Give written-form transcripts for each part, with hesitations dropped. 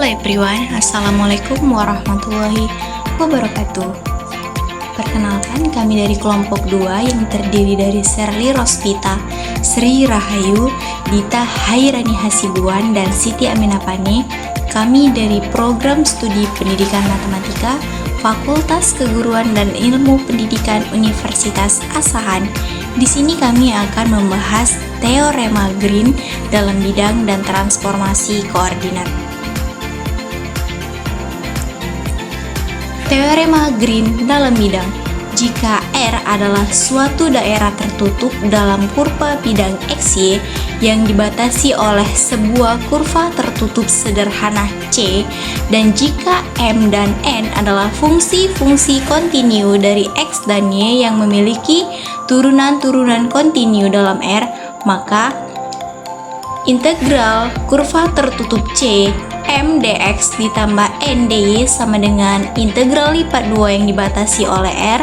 everyone, Assalamualaikum warahmatullahi wabarakatuh. Perkenalkan, kami dari kelompok 2 yang terdiri dari Sherly Rospita, Sri Rahayu, Dita Hairani Hasibuan, dan Siti Aminapane. Kami dari Program Studi Pendidikan Matematika, Fakultas Keguruan dan Ilmu Pendidikan Universitas Asahan. Di sini kami akan membahas teorema Green dalam bidang dan transformasi koordinat. Teorema Green dalam bidang. Jika R adalah suatu daerah tertutup dalam kurva bidang XY yang dibatasi oleh sebuah kurva tertutup sederhana C, dan jika M dan N adalah fungsi-fungsi kontinu dari X dan Y yang memiliki turunan-turunan kontinu dalam R, maka integral kurva tertutup C M dx ditambah N dy sama dengan integral lipat 2 yang dibatasi oleh R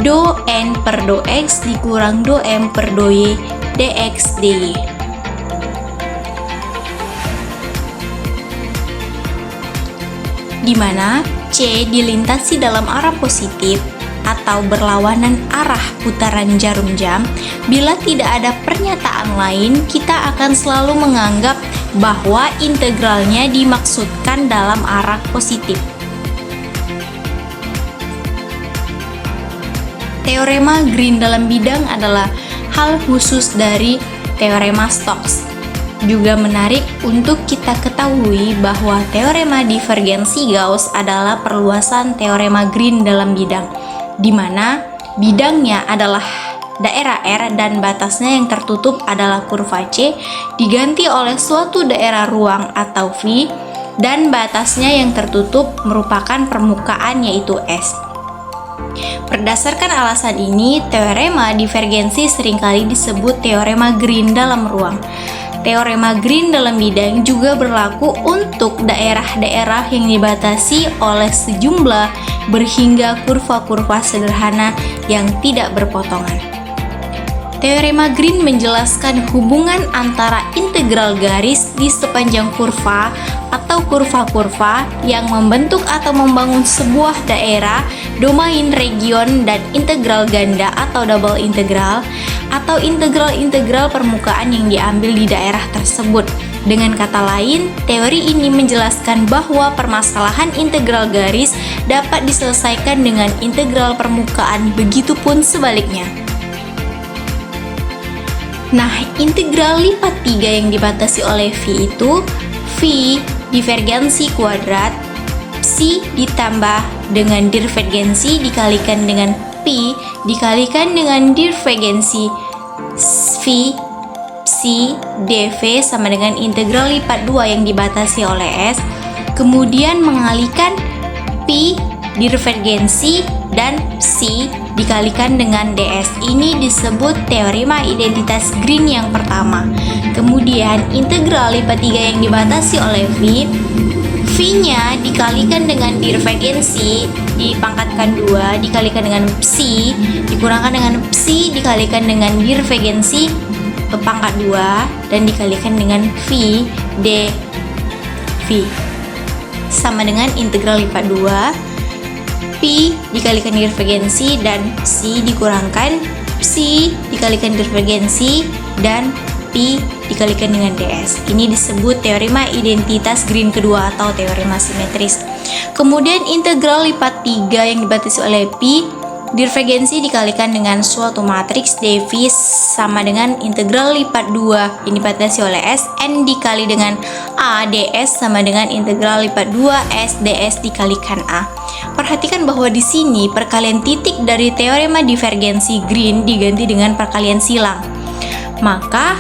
do N per do X dikurang do M per do Y dx dy. Di mana C dilintasi dalam arah positif atau berlawanan arah putaran jarum jam. Bila tidak ada pernyataan lain, kita akan selalu menganggap bahwa integralnya dimaksudkan dalam arah positif. Teorema Green dalam bidang adalah hal khusus dari teorema Stokes. Juga menarik untuk kita ketahui bahwa teorema divergensi Gauss adalah perluasan teorema Green dalam bidang, di mana bidangnya adalah daerah R dan batasnya yang tertutup adalah kurva C diganti oleh suatu daerah ruang atau V, dan batasnya yang tertutup merupakan permukaan yaitu S. Berdasarkan alasan ini, teorema divergensi seringkali disebut teorema Green dalam ruang. Teorema Green dalam bidang juga berlaku untuk daerah-daerah yang dibatasi oleh sejumlah berhingga kurva-kurva sederhana yang tidak berpotongan. Teorema Green menjelaskan hubungan antara integral garis di sepanjang kurva atau kurva-kurva yang membentuk atau membangun sebuah daerah, domain, region, dan integral ganda atau double integral, atau integral-integral permukaan yang diambil di daerah tersebut. Dengan kata lain, teori ini menjelaskan bahwa permasalahan integral garis dapat diselesaikan dengan integral permukaan, begitupun sebaliknya. Nah, integral lipat 3 yang dibatasi oleh V itu V divergensi kuadrat psi ditambah dengan divergensi dikalikan dengan P dikalikan dengan divergensi V psi dV sama dengan integral lipat 2 yang dibatasi oleh S, kemudian mengalihkan P divergensi dan psi dikalikan dengan ds. Ini disebut teorema identitas Green yang pertama. Kemudian integral lipat 3 yang dibatasi oleh V, V-nya dikalikan dengan divergensi dipangkatkan 2 dikalikan dengan psi dikurangkan dengan psi dikalikan dengan divergensi pangkat 2 dan dikalikan dengan V dV sama dengan integral lipat 2 P dikalikan divergensi dan psi dikurangkan psi dikalikan divergensi dan P dikalikan dengan ds. Ini disebut teorema identitas Green kedua atau teorema simetris. Kemudian integral lipat 3 yang dibatasi oleh P divergensi dikalikan dengan suatu matriks dV sama dengan integral lipat 2 yang dibatasi oleh S, N dikali dengan A ds sama dengan integral lipat 2 S ds dikalikan A. Perhatikan bahwa di sini perkalian titik dari teorema divergensi Green diganti dengan perkalian silang. Maka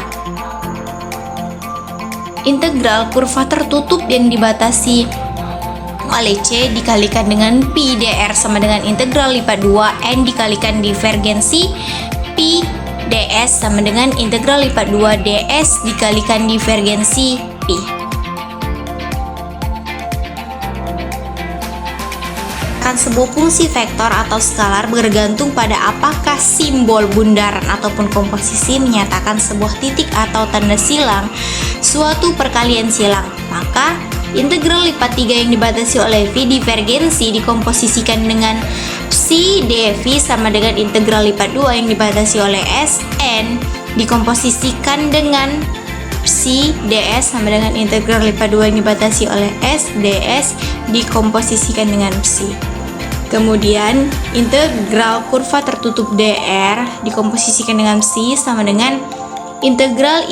integral kurva tertutup yang dibatasi oleh C dikalikan dengan P dr sama dengan integral lipat 2 N dikalikan divergensi P ds sama dengan integral lipat 2 ds dikalikan divergensi P. Sebuah fungsi vektor atau skalar bergantung pada apakah simbol bundaran ataupun komposisi menyatakan sebuah titik atau tanda silang suatu perkalian silang. Maka Integral lipat 3 yang dibatasi oleh V divergensi dikomposisikan dengan Psi dV sama dengan integral lipat 2 yang dibatasi oleh Sn dikomposisikan dengan Psi ds sama dengan integral lipat 2 yang dibatasi oleh S ds dikomposisikan dengan Psi. Kemudian integral kurva tertutup dr dikomposisikan dengan Psi sama dengan integral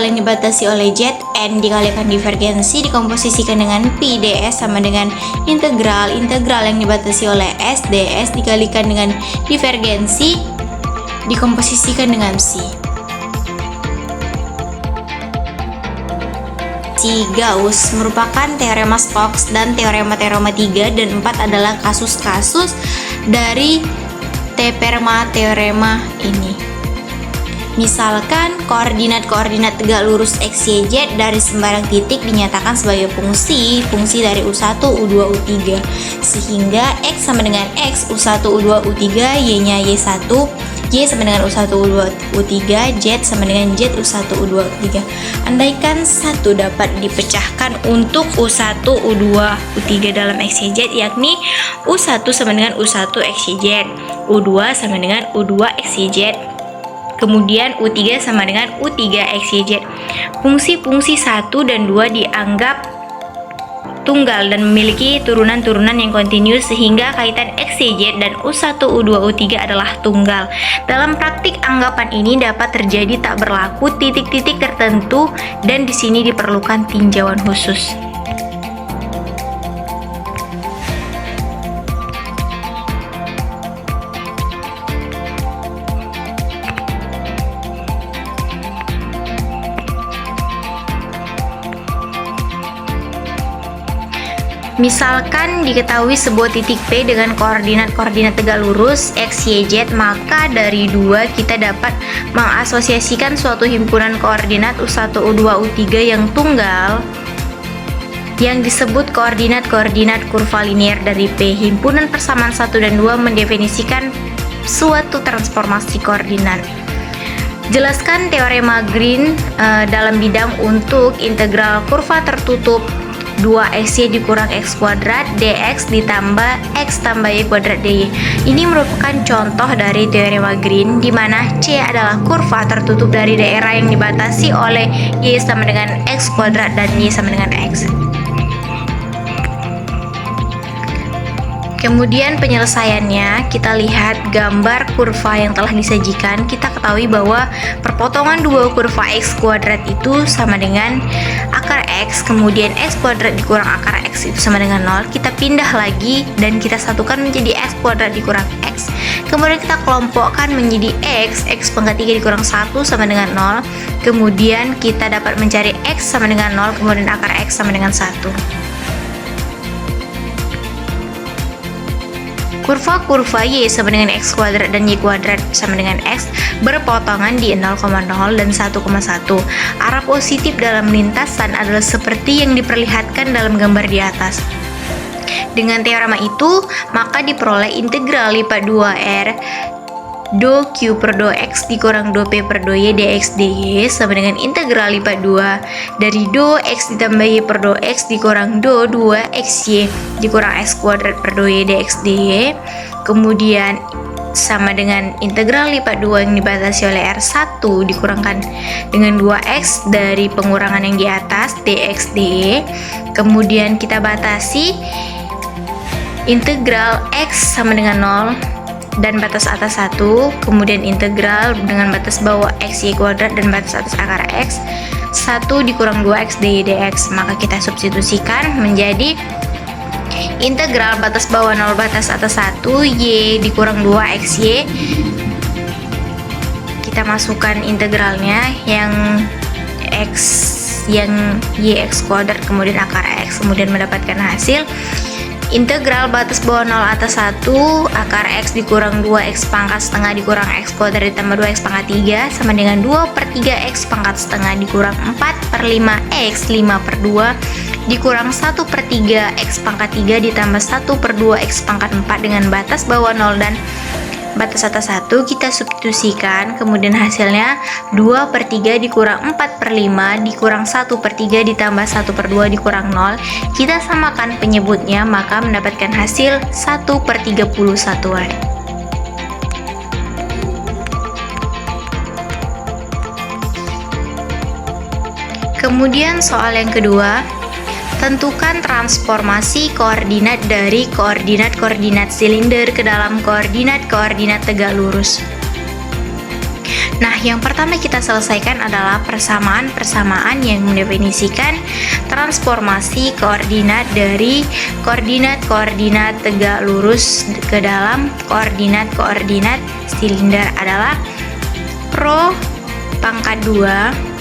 yang dibatasi oleh Zn dikalikan divergensi dikomposisikan dengan Pi ds sama dengan integral yang dibatasi oleh S ds dikalikan dengan divergensi dikomposisikan dengan Psi. Gauss merupakan teorema Stokes dan teorema 3 dan 4 adalah kasus-kasus dari teorema ini. Misalkan koordinat-koordinat tegak lurus x, y, z dari sembarang titik dinyatakan sebagai fungsi dari U1, U2, U3 sehingga x sama dengan x, U1, U2, U3, y-nya y1, y sama dengan U1, U2, U3, z sama dengan z, U1, U2, U3. Andaikan 1 dapat dipecahkan untuk U1, U2, U3 dalam x, y, z, yakni U1 sama dengan U1 x, y, z, U2 sama dengan U2 x, y, z, kemudian U3 sama dengan U3 x, y, z. Fungsi-fungsi 1 dan 2 dianggap tunggal dan memiliki turunan-turunan yang kontinus sehingga kaitan x, y, z dan U1, U2, U3 adalah tunggal. Dalam praktik anggapan ini dapat terjadi tak berlaku titik-titik tertentu dan di sini diperlukan tinjauan khusus. Misalkan diketahui sebuah titik P dengan koordinat-koordinat tegak lurus x, y, z, maka dari 2 kita dapat mengasosiasikan suatu himpunan koordinat U1, U2, U3 yang tunggal yang disebut koordinat-koordinat kurva linier dari P. Himpunan persamaan 1 dan 2 mendefinisikan suatu transformasi koordinat. Jelaskan teorema Green dalam bidang untuk integral kurva tertutup 2xy dikurang x kuadrat dx ditambah x tambah y kuadrat dy. Ini merupakan contoh dari teorema Green di mana C adalah kurva tertutup dari daerah yang dibatasi oleh y sama dengan x kuadrat dan y sama dengan x. Kemudian penyelesaiannya, kita lihat gambar kurva yang telah disajikan. Kita ketahui bahwa perpotongan dua kurva x kuadrat itu sama dengan akar x, kemudian x kuadrat dikurang akar x itu sama dengan 0. Kita pindah lagi dan kita satukan menjadi x kuadrat dikurang x. Kemudian kita kelompokkan menjadi x pangkat 3 dikurang 1 sama dengan 0. Kemudian kita dapat mencari x sama dengan 0, kemudian akar x sama dengan 1. Kurva-kurva y sama dengan x kuadrat dan y kuadrat sama dengan x berpotongan di 0,0 dan 1,1. Arah positif dalam lintasan adalah seperti yang diperlihatkan dalam gambar di atas. Dengan teorema itu, maka diperoleh integral lipat 2r do q per do x dikurang do p per do y dx dy sama dengan integral lipat 2 dari do x ditambah y per do x dikurang do 2xy dikurang x kuadrat per do y dx dy, kemudian sama dengan integral lipat 2 yang dibatasi oleh R1 dikurangkan dengan 2x dari pengurangan yang di atas dx dy, kemudian kita batasi integral x sama dengan 0 dan batas atas 1, kemudian integral dengan batas bawah x y kuadrat dan batas atas akar x 1 dikurang 2x dy dx. Maka kita substitusikan menjadi integral batas bawah 0 batas atas 1 y dikurang 2xy. Kita masukkan integralnya yang y x kuadrat kemudian akar x, kemudian mendapatkan hasil integral batas bawah 0 atas 1 akar x dikurang 2x pangkat setengah dikurang x kuadrat ditambah 2x pangkat 3 sama dengan 2/3x pangkat setengah dikurang 4/5x 5/2 dikurang 1/3x pangkat 3 ditambah 1/2x pangkat 4 dengan batas bawah 0 dan batas atas 1 kita substitusikan, kemudian hasilnya 2/3 dikurang 4/5 dikurang 1/3 ditambah 1/2 dikurang 0. Kita samakan penyebutnya, maka mendapatkan hasil 1/31. Kemudian soal yang kedua, tentukan transformasi koordinat dari koordinat-koordinat silinder ke dalam koordinat-koordinat tegak lurus. Nah, yang pertama kita selesaikan adalah persamaan-persamaan yang mendefinisikan transformasi koordinat dari koordinat-koordinat tegak lurus ke dalam koordinat-koordinat silinder adalah rho pangkat 2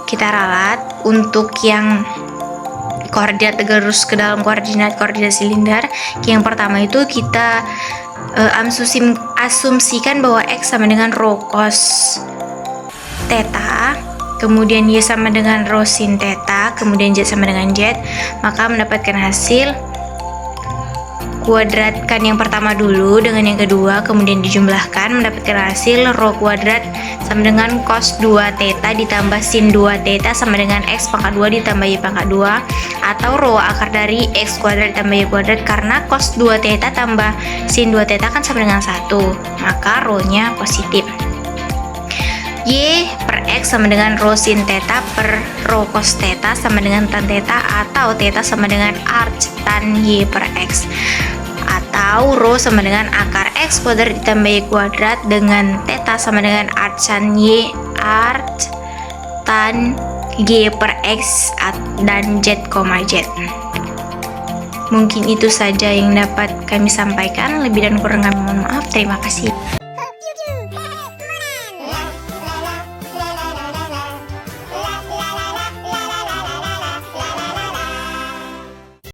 kita ralat untuk yang koordinat tegak lurus ke dalam koordinat silinder. Yang pertama itu kita asumsikan bahwa X sama dengan rho cos theta, kemudian Y sama dengan rho sin theta, kemudian Z sama dengan Z, maka mendapatkan hasil kuadratkan yang pertama dulu dengan yang kedua, kemudian dijumlahkan, mendapatkan hasil rho kuadrat sama dengan cos 2 theta ditambah sin 2 theta sama dengan X pangkat 2 ditambah Y pangkat 2, atau rho akar dari X kuadrat ditambah Y kuadrat, karena cos 2 theta tambah sin 2 theta kan sama dengan 1, maka rho-nya positif. Y per X sama dengan rho sin theta per rho cos theta sama dengan tan theta, atau theta sama dengan arc tan Y per X, atau rho sama dengan akar X kuadrat ditambah Y kuadrat dengan theta sama dengan arc tan Y arc tan Y per X dan Z, Z. Mungkin itu saja yang dapat kami sampaikan. Lebih dan kurang kami mohon maaf. Terima kasih.